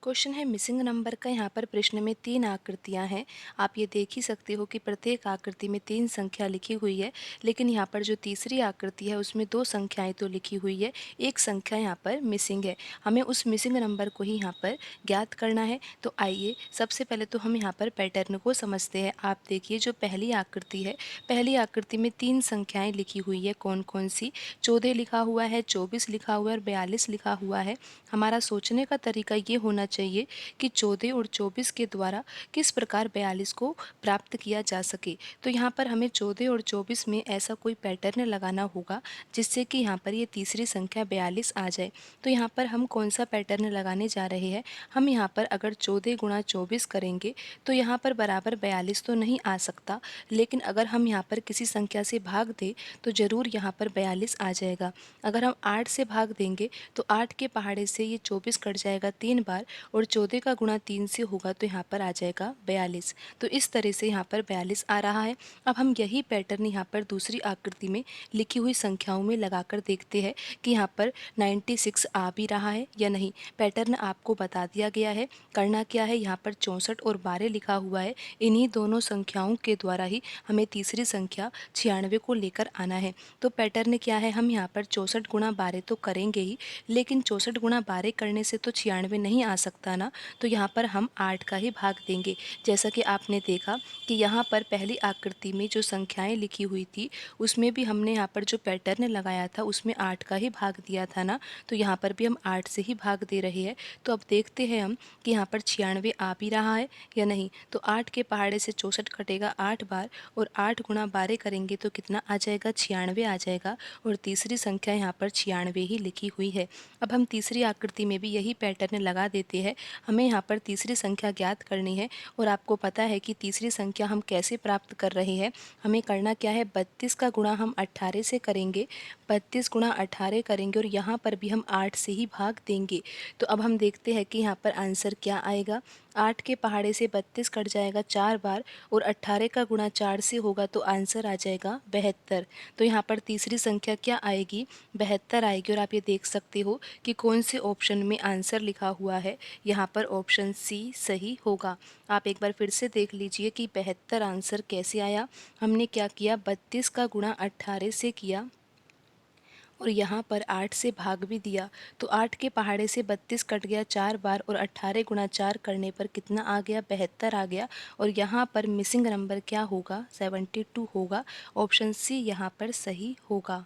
Question है missing number का। यहाँ पर प्रश्न में 3 आकृतियाँ हैं। आप ये देख ही सकते हो कि प्रत्येक आकृति में 3 संख्या लिखी हुई है, लेकिन यहाँ पर जो तीसरी आकृति है उसमें 2 संख्याएँ तो लिखी हुई है, 1 संख्या यहाँ पर मिसिंग है। हमें उस मिसिंग नंबर को ही यहाँ पर ज्ञात करना है। तो आइए सबसे पहले तो हम यहाँ पर पैटर्न को समझते हैं। आप देखिए जो पहली आकृति है, पहली आकृति में 3 संख्याएँ लिखी हुई है। कौन-कौन सी? 14 लिखा हुआ है, 24 लिखा हुआ है और 42 लिखा हुआ है। हमारा सोचने का तरीका ये होना चाहिए कि 14 और 24 के द्वारा किस प्रकार 42 को प्राप्त किया जा सके। तो यहाँ पर हमें 14 और 24 में ऐसा कोई पैटर्न लगाना होगा जिससे कि यहाँ पर ये तीसरी संख्या 42 आ जाए। तो यहाँ पर हम कौन सा पैटर्न लगाने जा रहे हैं? हम यहाँ पर अगर 14 गुणा 24 करेंगे तो यहाँ पर बराबर 42 तो नहीं आ सकता, लेकिन अगर हम यहाँ पर किसी संख्या से भाग दें तो ज़रूर यहाँ पर 42 आ जाएगा। अगर हम 8 से भाग देंगे तो 8 के पहाड़े से ये 24 कट जाएगा 3 बार और 14 का गुणा 3 से होगा तो यहाँ पर आ जाएगा 42। तो इस तरह से यहाँ पर 42 आ रहा है। अब हम यही पैटर्न यहाँ पर दूसरी आकृति में लिखी हुई संख्याओं में लगाकर देखते हैं कि यहाँ पर 96 आ भी रहा है या नहीं। पैटर्न आपको बता दिया गया है। करना क्या है, यहाँ पर 64 और 12 लिखा हुआ है। इन्हीं दोनों संख्याओं के द्वारा ही हमें तीसरी संख्या 96 को लेकर आना है। तो पैटर्न क्या है, हम यहाँ पर 64 गुणा 12 तो करेंगे ही, लेकिन 64 गुणा 12 करने से तो 96 नहीं आ सकता ना। तो यहाँ पर हम 8 का ही भाग देंगे। जैसा कि आपने देखा कि यहाँ पर पहली आकृति में जो संख्याएं लिखी हुई थी उसमें भी हमने यहाँ पर जो पैटर्न लगाया था उसमें 8 का ही भाग दिया था ना। तो यहाँ पर भी हम 8 से ही भाग दे रहे हैं। तो अब देखते हैं हम कि यहाँ पर 96 आ भी रहा है या नहीं। तो 8 के पहाड़े से 64 कटेगा 8 बार और 8 गुणा 12 करेंगे तो कितना आ जाएगा, 96 आ जाएगा। और तीसरी संख्या यहाँ पर 96 ही लिखी हुई है। अब हम तीसरी आकृति में भी यही पैटर्न लगा देते हैं। हमें यहाँ पर तीसरी संख्या ज्ञात करनी है और आपको पता है कि तीसरी संख्या हम कैसे प्राप्त कर रहे हैं। हमें करना क्या है, 32 का गुणा हम 18 से करेंगे। 32 गुणा 18 करेंगे और यहाँ पर भी हम 8 से ही भाग देंगे। तो अब हम देखते हैं कि यहाँ पर आंसर क्या आएगा। 8 के पहाड़े से 32 कट जाएगा 4 बार और 18 का गुणा 4 से होगा तो आंसर आ जाएगा 72। तो यहाँ पर तीसरी संख्या क्या आएगी, 72 आएगी। और आप ये देख सकते हो कि कौन से ऑप्शन में आंसर लिखा हुआ है। यहाँ पर ऑप्शन सी सही होगा। आप एक बार फिर से देख लीजिए कि 72 आंसर कैसे आया। हमने क्या किया, 32 का गुणा 18 से किया और यहाँ पर 8 से भाग भी दिया। तो 8 के पहाड़े से 32 कट गया 4 बार और 18 गुणा 4 करने पर कितना आ गया, 72 आ गया। और यहाँ पर मिसिंग नंबर क्या होगा, 72 होगा। ऑप्शन सी यहाँ पर सही होगा।